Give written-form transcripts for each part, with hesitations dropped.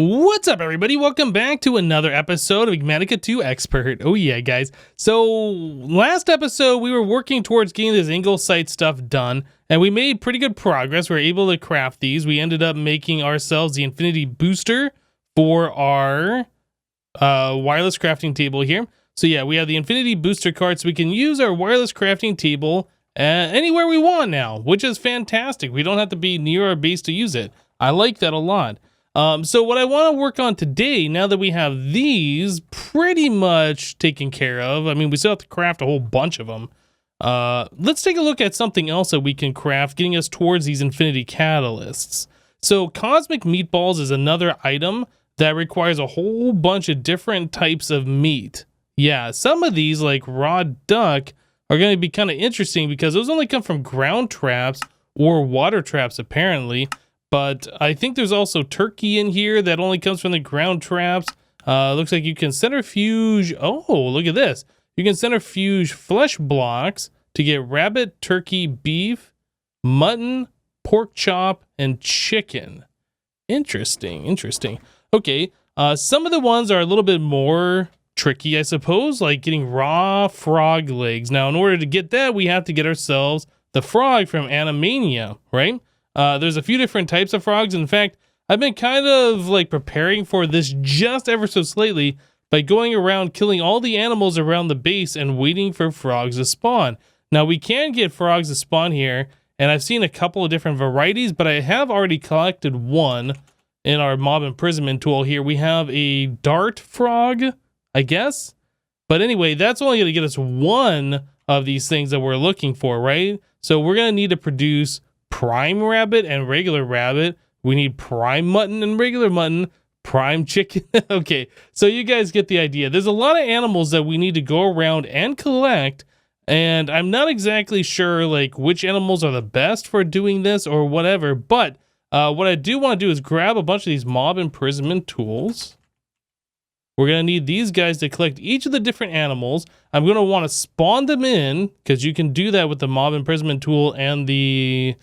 What's up, everybody? Welcome back to another episode of Enigmatica 2 Expert. Oh yeah, guys. So last episode we were working towards getting this Inglesight stuff done, and we made pretty good progress. We were able to craft these. We ended up making ourselves the infinity booster for our wireless crafting table here. So yeah, we have the infinity booster card, so we can use our wireless crafting table anywhere we want now, which is fantastic. We don't have to be near our base to use it. I like that a lot. So what I want to work on today, now that we have these pretty much taken care of, I mean, we still have to craft a whole bunch of them. Let's take a look at something else that we can craft, getting us towards these infinity catalysts. So cosmic meatballs is another item that requires a whole bunch of different types of meat. Yeah, some of these, like raw duck, are going to be kind of interesting because those only come from ground traps or water traps, apparently. But I think there's also turkey in here that only comes from the ground traps. Looks like you can centrifuge. Oh, look at this. You can centrifuge flesh blocks to get rabbit, turkey, beef, mutton, pork chop, and chicken. Interesting, interesting. Okay, some of the ones are a little bit more tricky, I suppose, like getting raw frog legs. Now, in order to get that, we have to get ourselves the frog from Animania, right? There's a few different types of frogs. In fact, I've been kind of like preparing for this just ever so slightly by going around killing all the animals around the base and waiting for frogs to spawn. Now, we can get frogs to spawn here, and I've seen a couple of different varieties, but I have already collected one in our mob imprisonment tool here. We have a dart frog, I guess. But anyway, that's only going to get us one of these things that we're looking for, right? So we're going to need to produce prime rabbit and regular rabbit. We need prime mutton and regular mutton, prime chicken. Okay, so you guys get the idea. There's a lot of animals that we need to go around and collect, and I'm not exactly sure like which animals are the best for doing this or whatever, but what I do want to do is grab a bunch of these mob imprisonment tools. We're going to need these guys to collect each of the different animals. I'm going to want to spawn them in, because you can do that with the mob imprisonment tool and the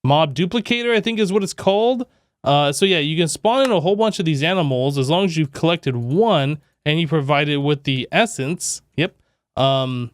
mob duplicator, I think is what it's called. So yeah, you can spawn in a whole bunch of these animals as long as you've collected one and you provide it with the essence. Yep. So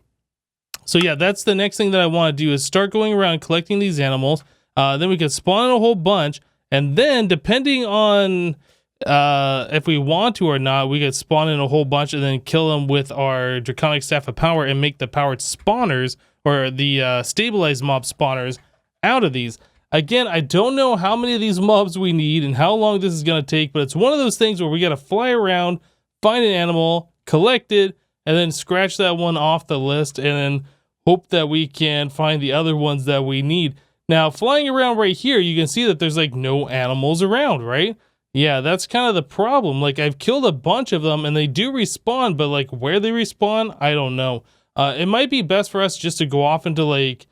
yeah, that's the next thing that I want to do is start going around collecting these animals. Then we can spawn in a whole bunch, and then depending on if we want to or not, we could spawn in a whole bunch and then kill them with our draconic staff of power and make the powered spawners, or the stabilized mob spawners, out of these. Again, I don't know how many of these mobs we need and how long this is going to take, but it's one of those things where we got to fly around, find an animal, collect it, and then scratch that one off the list, and then hope that we can find the other ones that we need. Now, flying around right here, you can see that there's like no animals around, right? Yeah, that's kind of the problem. Like, I've killed a bunch of them and they do respawn, but like where they respawn, I don't know. It might be best for us just to go off into like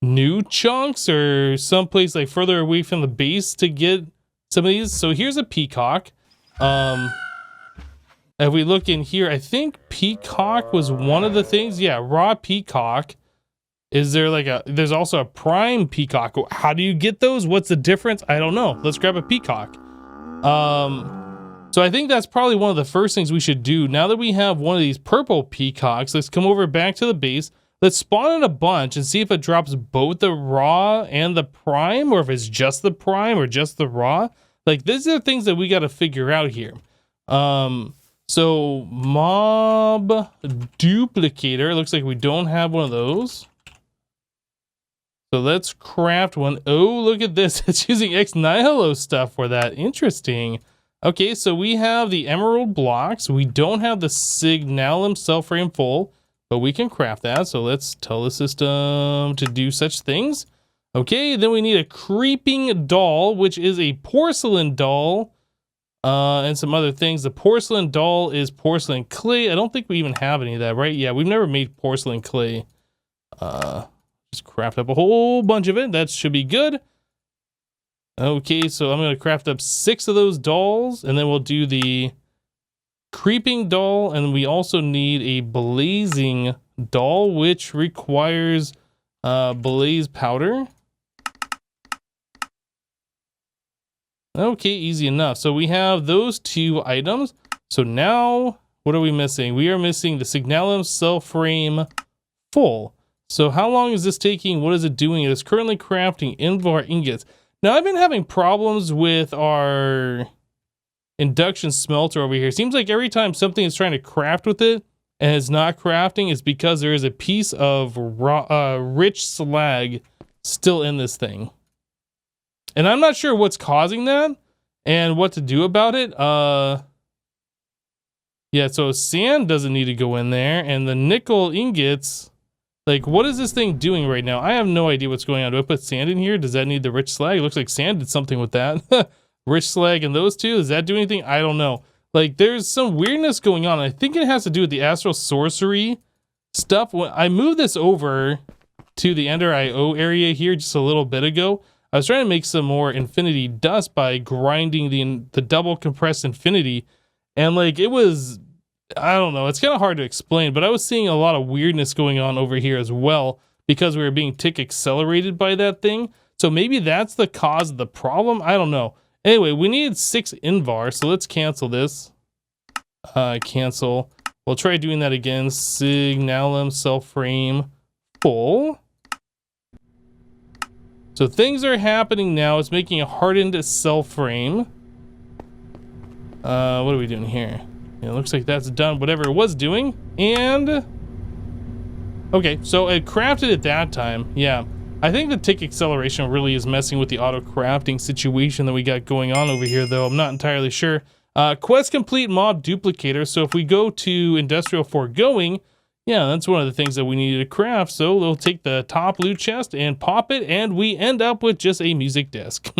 new chunks or someplace like further away from the base to get some of these. So here's a peacock. If we look in here, I think peacock was one of the things. Yeah, raw peacock. Is there like there's also a prime peacock. How do you get those? What's the difference? I don't know. Let's grab a peacock. So I think that's probably one of the first things we should do. Now that we have one of these purple peacocks, let's come over back to the base. Let's spawn in a bunch and see if it drops both the raw and the prime, or if it's just the prime or just the raw. Like, these are things that we got to figure out here. So mob duplicator, looks like we don't have one of those. So let's craft one. Oh, look at this. It's using ex nihilo stuff for that. Interesting. Okay, so we have the emerald blocks. We don't have the signalum self-frame full, but we can craft that. So let's tell the system to do such things. Okay, then we need a creeping doll, which is a porcelain doll, and some other things. The porcelain doll is porcelain clay. I don't think we even have any of that, right? Yeah, we've never made porcelain clay. Just craft up a whole bunch of it. That should be good. Okay, so I'm going to craft up 6 of those dolls, and then we'll do the creeping doll, and we also need a blazing doll, which requires blaze powder. Okay, easy enough. So we have those 2 items. So now, what are we missing? We are missing the Signalum cell frame full. So how long is this taking? What is it doing? It is currently crafting Invar ingots. Now, I've been having problems with our induction smelter over here. Seems like every time something is trying to craft with it and it's not crafting, it's because there is a piece of rich slag still in this thing. And I'm not sure what's causing that and what to do about it. Yeah, so sand doesn't need to go in there, and the nickel ingots, like, what is this thing doing right now? I have no idea what's going on. Do I put sand in here? Does that need the rich slag? It looks like sand did something with that. Rich slag and those 2, does that do anything? I don't know. Like, there's some weirdness going on. I think it has to do with the astral sorcery stuff. When I moved this over to the Ender IO area here just a little bit ago, I was trying to make some more infinity dust by grinding the double compressed infinity. And like, it was, I don't know, it's kind of hard to explain, but I was seeing a lot of weirdness going on over here as well because we were being tick accelerated by that thing. So maybe that's the cause of the problem. I don't know. Anyway, we need 6 Invar, so let's cancel this. Cancel. We'll try doing that again. Signalum cell frame full. So things are happening now. It's making a hardened cell frame. What are we doing here? It looks like that's done whatever it was doing. And okay, so it crafted at that time. Yeah, I think the tick acceleration really is messing with the auto crafting situation that we got going on over here, though. I'm not entirely sure. Quest complete mob duplicator. So if we go to industrial foregoing, yeah, that's one of the things that we needed to craft. So we'll take the top loot chest and pop it, and we end up with just a music disc.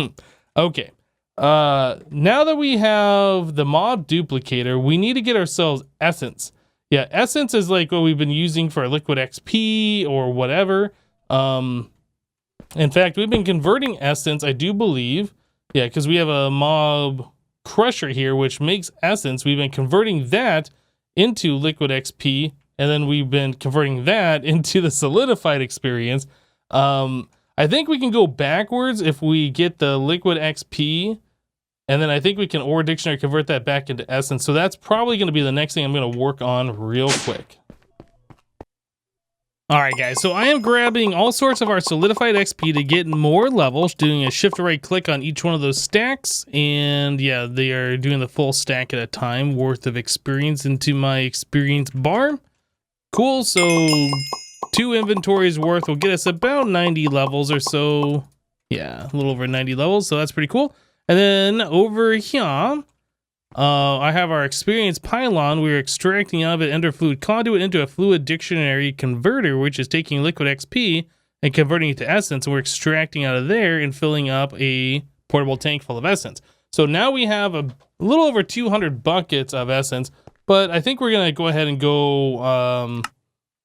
Okay. Now that we have the mob duplicator, we need to get ourselves essence. Yeah, essence is like what we've been using for liquid XP or whatever. In fact, we've been converting essence, I do believe. Yeah, because we have a mob crusher here, which makes essence. We've been converting that into liquid XP, and then we've been converting that into the solidified experience. I think we can go backwards if we get the liquid XP, and then I think we can ore dictionary convert that back into essence. So that's probably going to be the next thing I'm going to work on real quick. All right, guys, so I am grabbing all sorts of our solidified XP to get more levels, doing a shift right click on each one of those stacks. And yeah, they are doing the full stack at a time worth of experience into my experience bar. Cool, so 2 inventories worth will get us about 90 levels or so. Yeah, a little over 90 levels, so that's pretty cool. And then over here, I have our experience pylon. We're extracting out of it ender fluid conduit into a fluid dictionary converter, which is taking liquid XP and converting it to essence. And we're extracting out of there and filling up a portable tank full of essence. So now we have a little over 200 buckets of essence, but I think we're going to go ahead and go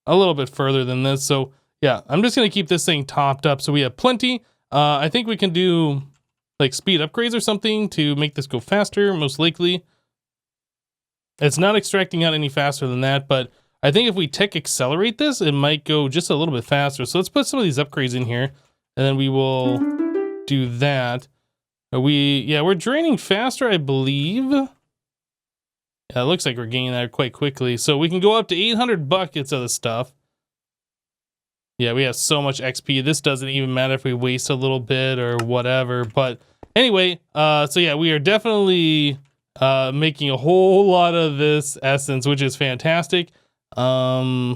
a little bit further than this. So yeah, I'm just going to keep this thing topped up so we have plenty. I think we can do like speed upgrades or something to make this go faster, most likely. It's not extracting out any faster than that, but I think if we tech accelerate this, it might go just a little bit faster. So let's put some of these upgrades in here, and then we will do that. We're draining faster, I believe. Yeah, it looks like we're gaining that quite quickly. So we can go up to 800 buckets of the stuff. Yeah, we have so much XP. This doesn't even matter if we waste a little bit or whatever. But anyway, so yeah, we are definitely making a whole lot of this essence, which is fantastic. Yeah,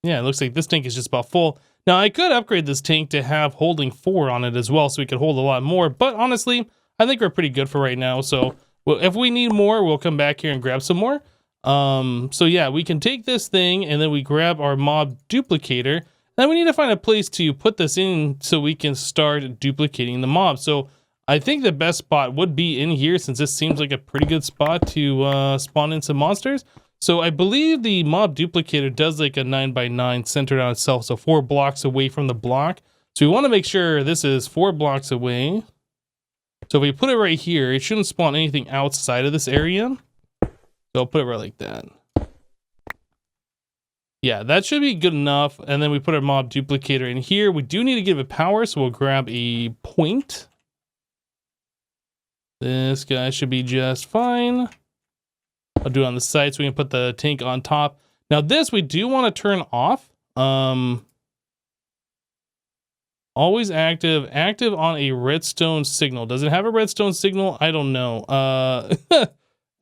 it looks like this tank is just about full. Now, I could upgrade this tank to have holding 4 on it as well, so we could hold a lot more. But honestly, I think we're pretty good for right now. So if we need more, we'll come back here and grab some more. So yeah, we can take this thing, and then we grab our mob duplicator. Then we need to find a place to put this in so we can start duplicating the mob. So I think the best spot would be in here, since this seems like a pretty good spot to spawn in some monsters. So I believe the mob duplicator does like a 9x9 centered on itself, so 4 blocks away from the block. So we want to make sure this is 4 blocks away. So if we put it right here, it shouldn't spawn anything outside of this area. So I'll put it right like that. Yeah, that should be good enough. And then we put our mob duplicator in here. We do need to give it power, so we'll grab a point. This guy should be just fine. I'll do it on the side so we can put the tank on top. Now this we do want to turn off. Always active on a redstone signal. Does it have a redstone signal? I don't know.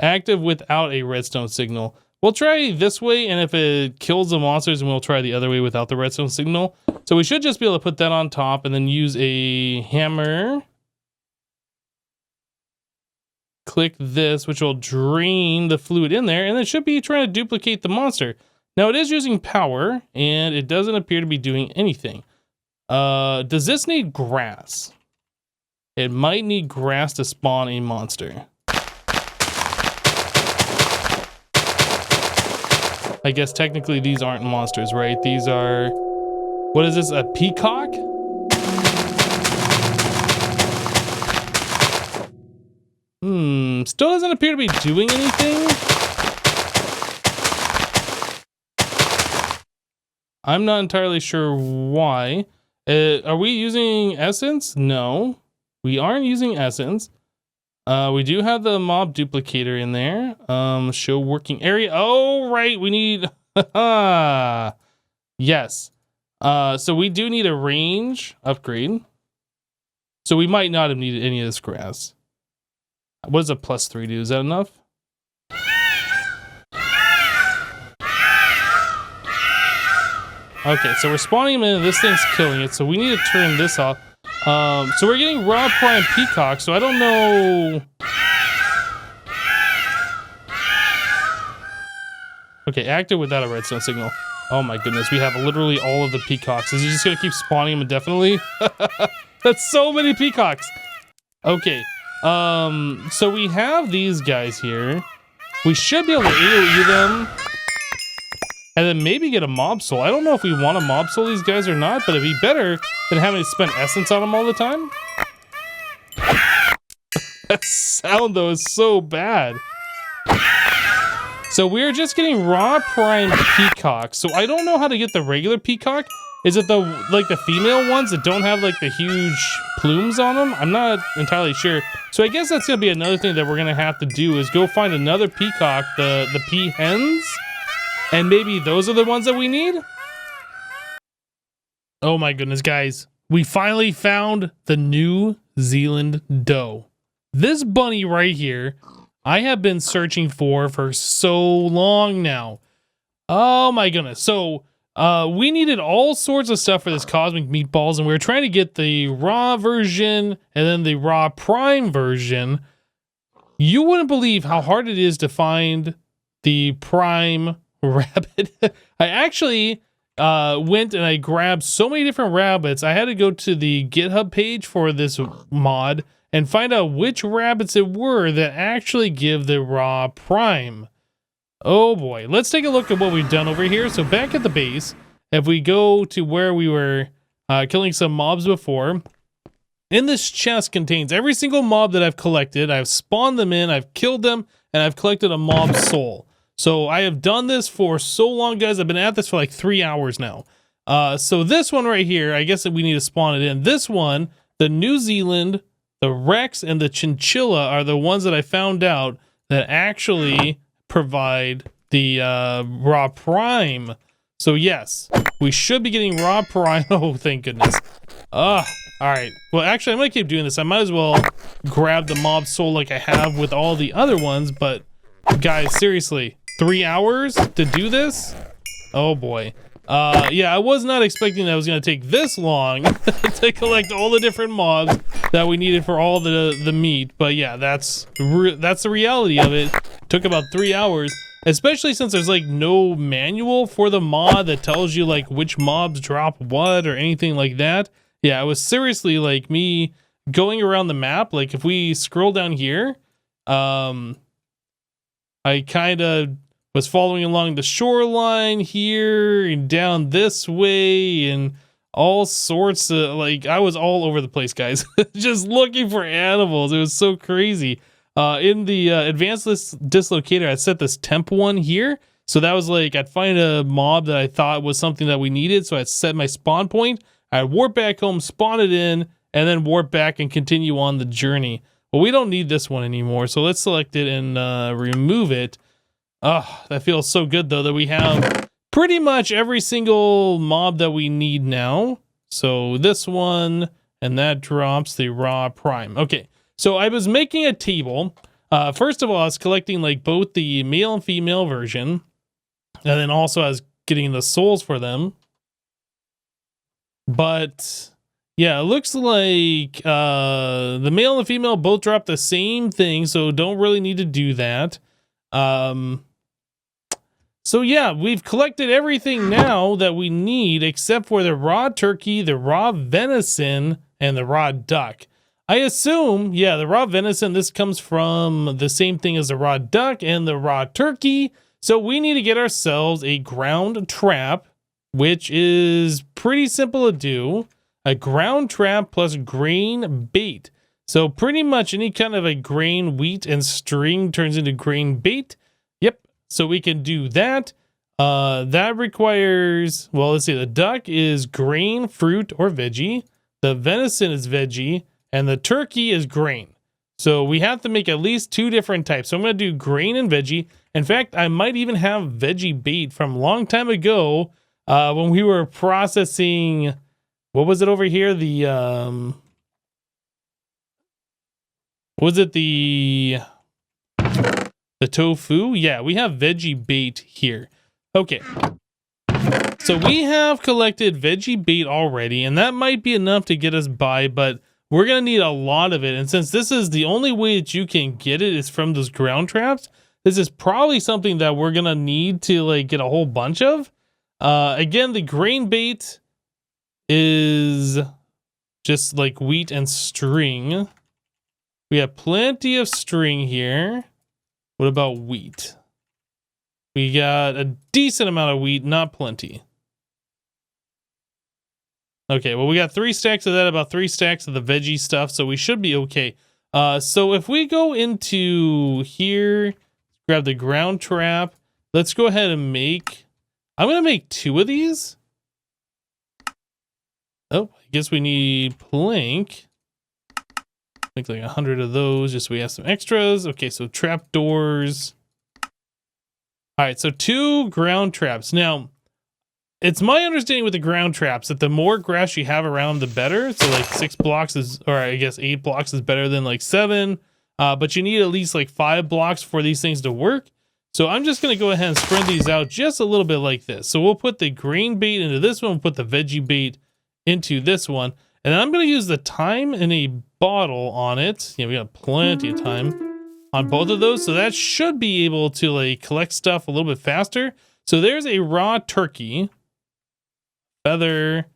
Active without a redstone signal. We'll try this way, and if it kills the monsters, then we'll try the other way without the redstone signal. So we should just be able to put that on top and then use a hammer. Click this, which will drain the fluid in there, and it should be trying to duplicate the monster. Now it is using power, and it doesn't appear to be doing anything. Does this need grass? It might need grass to spawn a monster. I guess technically these aren't monsters, right? These are, what is this, a peacock? Still doesn't appear to be doing anything. I'm not entirely sure why. Are we using essence? No, we aren't using essence. We do have the mob duplicator in there. Show working area. Oh, right. We need, yes. So we do need a range upgrade. So we might not have needed any of this grass. What does a +3 do? Is that enough? Okay, so we're spawning him in, and this thing's killing it, so we need to turn this off. So we're getting raw prime peacock, so I don't know. Okay, active without a redstone signal. Oh my goodness, we have literally all of the peacocks. Is he just gonna keep spawning them indefinitely? That's so many peacocks. Okay, so we have these guys here. We should be able to AoE them. And then maybe get a mob soul. I don't know if we want to mob soul these guys or not, but it'd be better than having to spend essence on them all the time. That sound though is so bad. So we're just getting raw prime peacock. So I don't know how to get the regular peacock. Is it the like the female ones that don't have like the huge plumes on them? I'm not entirely sure. So I guess that's gonna be another thing that we're gonna have to do is go find another peacock, the pea hens. And maybe those are the ones that we need? Oh my goodness, guys. We finally found the New Zealand doe. This bunny right here, I have been searching for so long now. Oh my goodness. So, we needed all sorts of stuff for this cosmic meatballs, and we were trying to get the raw version and then the raw prime version. You wouldn't believe how hard it is to find the prime rabbit. I actually went and I grabbed so many different rabbits. I had to go to the GitHub page for this mod and find out which rabbits it were that actually give the raw prime. Oh boy, let's take a look at what we've done over here. So back at the base, if we go to where we were killing some mobs before, in this chest contains every single mob that I've collected. I've spawned them in, I've killed them, and I've collected a mob soul. So I have done this for so long, guys. I've been at this for like 3 hours now. So this one right here, I guess that we need to spawn it in. This one, the New Zealand, the Rex, and the Chinchilla are the ones that I found out that actually provide the raw prime. So yes, we should be getting raw prime. Oh, thank goodness. All right. Well, actually, I'm going to keep doing this. I might as well grab the mob soul like I have with all the other ones. But guys, seriously. 3 hours to do this? Oh boy. Yeah, I was not expecting that it was going to take this long to collect all the different mobs that we needed for all the meat. But yeah, that's the reality of it. Took about 3 hours, especially since there's like no manual for the mod that tells you like which mobs drop what or anything like that. Yeah, it was seriously like me going around the map. Like if we scroll down here, I kind of was following along the shoreline here and down this way and all sorts of, like, I was all over the place, guys. Just looking for animals. It was so crazy. In the advanced dislocator, I set this temp one here. So that was like, I'd find a mob that I thought was something that we needed. So I'd set my spawn point. I'd warp back home, spawn it in, and then warp back and continue on the journey. But we don't need this one anymore. So let's select it and remove it. Oh, that feels so good though that we have pretty much every single mob that we need now. So this one, and that drops the raw prime. Okay, so I was making a table. First of all, I was collecting like both the male and female version. And then also I was getting the souls for them. But yeah, it looks like the male and female both drop the same thing, so don't really need to do that. So yeah, we've collected everything now that we need except for the raw turkey, the raw venison, and the raw duck. I assume, yeah, the raw venison, this comes from the same thing as the raw duck and the raw turkey. So we need to get ourselves a ground trap, which is pretty simple to do. A ground trap plus grain bait. So pretty much any kind of a grain, wheat, and string turns into grain bait. Yep. So we can do that. That requires, well, let's see. The duck is grain, fruit, or veggie. The venison is veggie. And the turkey is grain. So we have to make at least 2 different types. So I'm going to do grain and veggie. In fact, I might even have veggie bait from a long time ago when we were processing, what was it over here? The, was it the tofu? Yeah, we have veggie bait here. Okay. So we have collected veggie bait already, and that might be enough to get us by, but we're going to need a lot of it. And since this is the only way that you can get it is from those ground traps, this is probably something that we're going to need to like get a whole bunch of. Again, the grain bait is just like wheat and string. We have plenty of string here. What about wheat? We got a decent amount of wheat, not plenty. Okay, well, we got 3 stacks of that, about 3 stacks of the veggie stuff, so we should be okay. So if we go into here, grab the ground trap, let's go ahead and make, I'm going to make 2 of these. Oh, I guess we need plank. Make like 100 of those, just so we have some extras. Okay, so trap doors. All right, so 2 ground traps. Now, it's my understanding with the ground traps that the more grass you have around, the better. So like 6 blocks is, or I guess 8 blocks is better than like 7. But you need at least like 5 blocks for these things to work. So I'm just going to go ahead and spread these out just a little bit like this. So we'll put the grain bait into this one. We'll put the veggie bait into this one. And then I'm going to use the time in a bottle on it. Yeah, we got plenty of time on both of those. So that should be able to like collect stuff a little bit faster. So there's a raw turkey. Feather,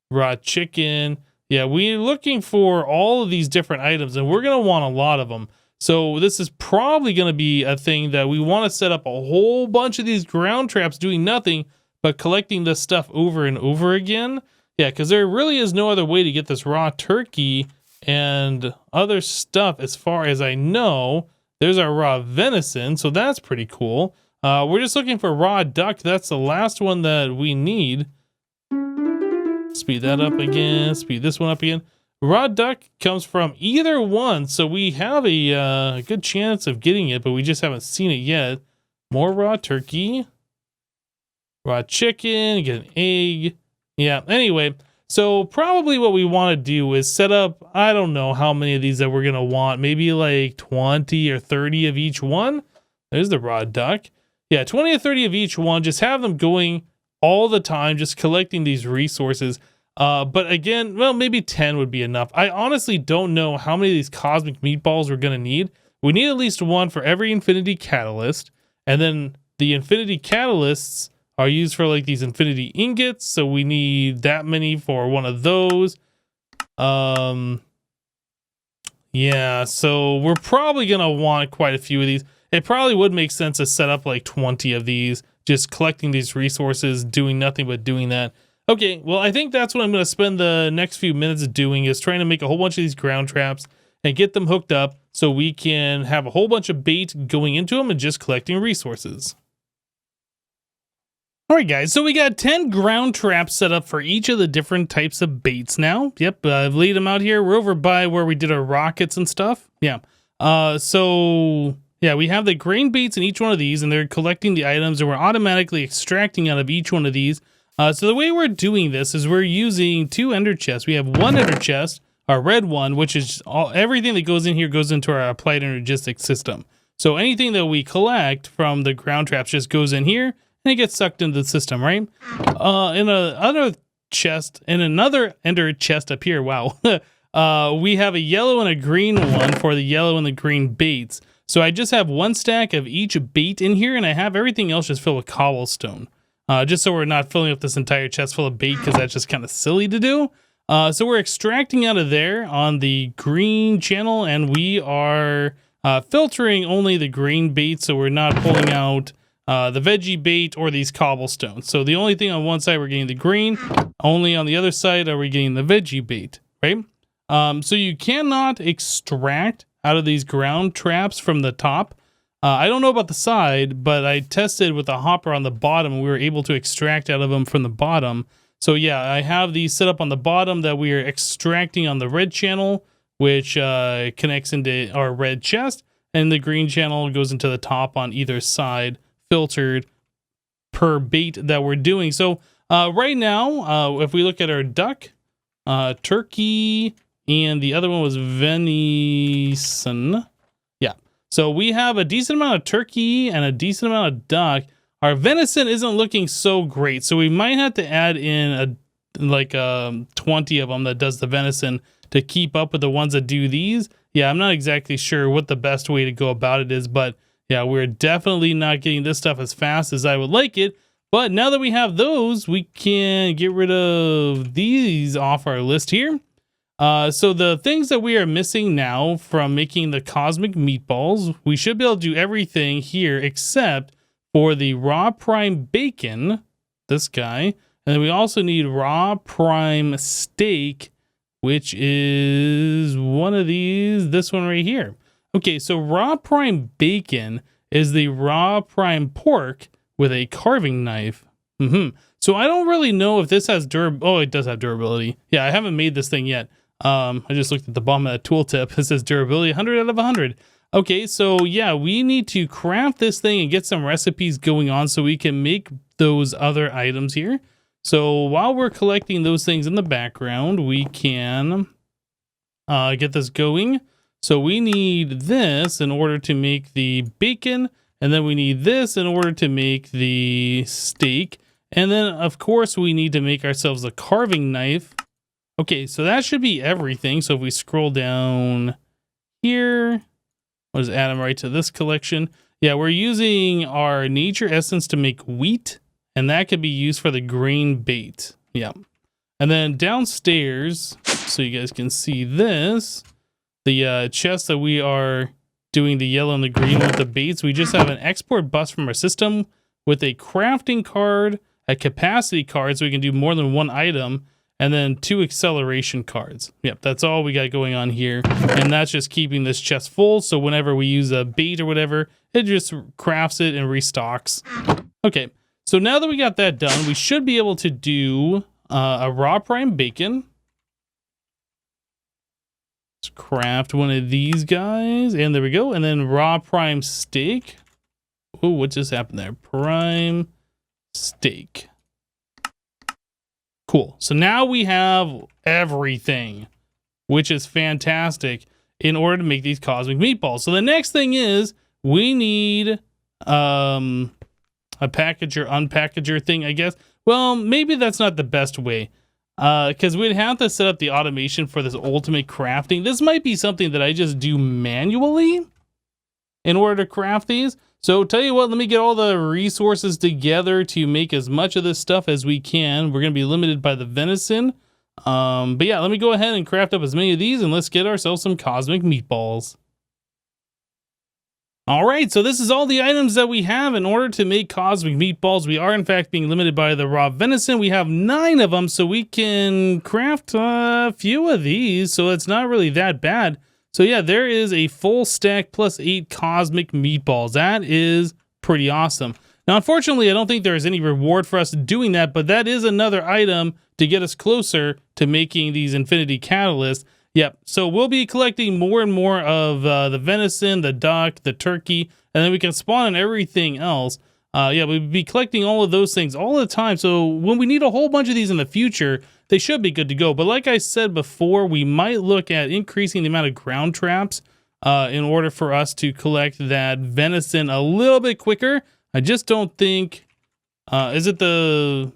raw chicken. Yeah, we're looking for all of these different items, and we're going to want a lot of them. So this is probably going to be a thing that we want to set up a whole bunch of these ground traps doing nothing but collecting this stuff over and over again. Yeah, because there really is no other way to get this raw turkey and other stuff as far as I know. There's our raw venison, so that's pretty cool. We're just looking for raw duck. That's the last one that we need. Speed that up again. Speed this one up again. Raw duck comes from either one, so we have a good chance of getting it, but we just haven't seen it yet. More raw turkey. Raw chicken. Get an egg. Yeah, anyway, so probably what we want to do is set up, I don't know how many of these that we're going to want. Maybe like 20 or 30 of each one. There's the raw duck. Yeah, 20 or 30 of each one. Just have them going all the time, just collecting these resources. But again, well, maybe 10 would be enough. I honestly don't know how many of these cosmic meatballs we're going to need. We need at least 1 for every infinity catalyst. And then the infinity catalysts are used for like these infinity ingots. So we need that many for one of those. Yeah, so we're probably going to want quite a few of these. It probably would make sense to set up like 20 of these, just collecting these resources, doing nothing but doing that. Okay, well, I think that's what I'm going to spend the next few minutes doing, is trying to make a whole bunch of these ground traps and get them hooked up so we can have a whole bunch of bait going into them and just collecting resources. All right, guys, so we got 10 ground traps set up for each of the different types of baits now. Yep, I've laid them out here. We're over by where we did our rockets and stuff. Yeah. So yeah, we have the grain baits in each one of these, and they're collecting the items, and we're automatically extracting out of each one of these. So the way we're doing this is we're using 2 ender chests. We have 1 ender chest, our red one, which is everything that goes in here goes into our applied energistics system. So anything that we collect from the ground traps just goes in here, and it gets sucked into the system, right? In another chest, in another ender chest up here, wow, we have a yellow and a green one for the yellow and the green baits. So I just have 1 stack of each bait in here, and I have everything else just filled with cobblestone. Just so we're not filling up this entire chest full of bait, because that's just kind of silly to do. So we're extracting out of there on the green channel, and we are filtering only the green bait, so we're not pulling out the veggie bait or these cobblestones. So the only thing on one side we're getting the green, only on the other side are we getting the veggie bait, right? So you cannot extract out of these ground traps from the top. I don't know about the side, but I tested with the hopper on the bottom, and we were able to extract out of them from the bottom. So yeah, I have these set up on the bottom that we are extracting on the red channel, which connects into our red chest, and the green channel goes into the top on either side, filtered per bait that we're doing. So right now, if we look at our duck, turkey, and the other one was venison. Yeah. So we have a decent amount of turkey and a decent amount of duck. Our venison isn't looking so great, so we might have to add in 20 of them that does the venison to keep up with the ones that do these. Yeah, I'm not exactly sure what the best way to go about it is, but yeah, we're definitely not getting this stuff as fast as I would like it. But now that we have those, we can get rid of these off our list here. So the things that we are missing now from making the cosmic meatballs, we should be able to do everything here except for the raw prime bacon, this guy. And then we also need raw prime steak, which is one of these, this one right here. Okay, so raw prime bacon is the raw prime pork with a carving knife. So I don't really know if this has durability. Oh, it does have durability. Yeah, I haven't made this thing yet. I just looked at the bottom of that tooltip. It says durability 100 out of 100. Okay, so yeah, we need to craft this thing and get some recipes going on so we can make those other items here. So while we're collecting those things in the background, we can get this going. So we need this in order to make the bacon, and then we need this in order to make the steak. And then, of course, we need to make ourselves a carving knife. Okay, so that should be everything. So if we scroll down here, we'll just add them right to this collection. Yeah, we're using our nature essence to make wheat, and that could be used for the grain bait. Yeah. And then downstairs, so you guys can see this, the chest that we are doing the yellow and the green with the baits, we just have an export bus from our system with a crafting card, a capacity card, so we can do more than one item, and then 2 acceleration cards. Yep, that's all we got going on here. And that's just keeping this chest full, so whenever we use a bait or whatever, it just crafts it and restocks. Okay, so now that we got that done, we should be able to do a raw prime bacon. Let's craft one of these guys, and there we go. And then raw prime steak. Oh, what just happened there? Prime steak. Cool. So now we have everything, which is fantastic, in order to make these cosmic meatballs. So the next thing is we need a packager, unpackager thing, I guess. Well, maybe that's not the best way, because we'd have to set up the automation for this ultimate crafting. This might be something that I just do manually in order to craft these. So tell you what, let me get all the resources together to make as much of this stuff as we can. We're going to be limited by the venison. But yeah, let me go ahead and craft up as many of these, and let's get ourselves some cosmic meatballs. All right, so this is all the items that we have in order to make cosmic meatballs. We are in fact being limited by the raw venison. We have 9 of them, so we can craft a few of these, so it's not really that bad. So yeah, there is a full stack plus 8 cosmic meatballs. That is pretty awesome. Now, unfortunately, I don't think there is any reward for us doing that, but that is another item to get us closer to making these infinity catalysts. Yep. So we'll be collecting more and more of the venison, the duck, the turkey, and then we can spawn on everything else. Yeah, we'll be collecting all of those things all the time. So when we need a whole bunch of these in the future, they should be good to go. But like I said before, we might look at increasing the amount of ground traps in order for us to collect that venison a little bit quicker. I just don't think... is it the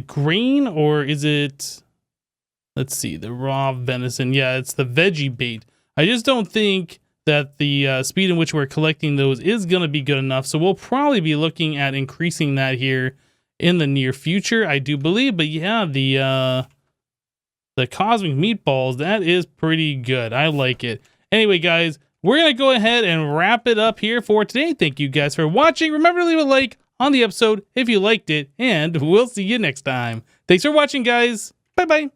grain or is it... Let's see, the raw venison. Yeah, it's the veggie bait. I just don't think that the speed in which we're collecting those is going to be good enough. So we'll probably be looking at increasing that here in the near future, I do believe. But yeah, the cosmic meatballs, that is pretty good. I like it. Anyway, guys, we're going to go ahead and wrap it up here for today. Thank you guys for watching. Remember to leave a like on the episode if you liked it, and we'll see you next time. Thanks for watching, guys. Bye-bye.